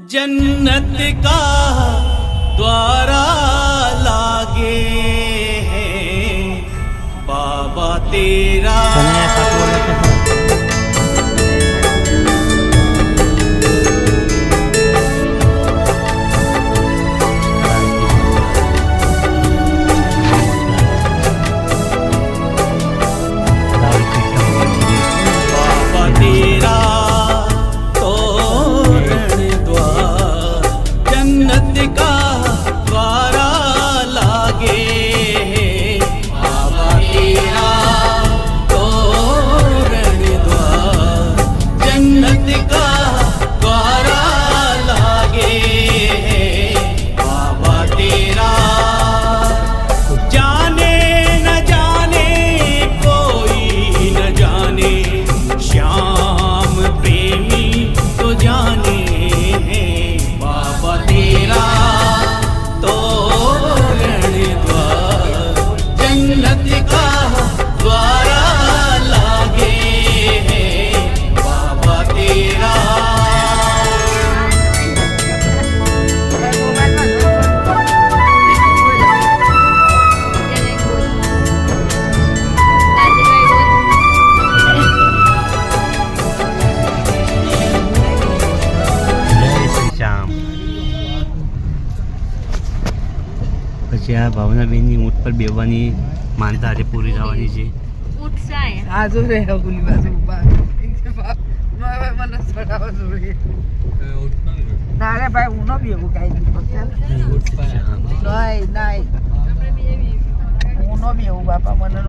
जन्नत का द्वारा लागे हैं बाबा तेरा। बाबा तेरा तोरण द्वार जन्नत का द्वारा लागे हैं बाबा तेरा तोरण द्वार जन्नत का द्वारा लागे हैं बाबा तेरा। जाने न जाने कोई न जाने श्याम प्रेमी तो जाने हैं बाबा तेरा तोरण द्वार जन्नत का द्वारा लागे हैं बाबा तेरा। પછી આ ભાવનાબેનની ઊંટ પર બેવાની માનતા આજે પૂરી થવાની છે. આજુ રે ઓલી બાજુ ઉભા મને સડાવ જોઈ ના રે ભાઈ હું ન બેવું કાઈ નહીં નહીં હું ન બેવું બાપા મને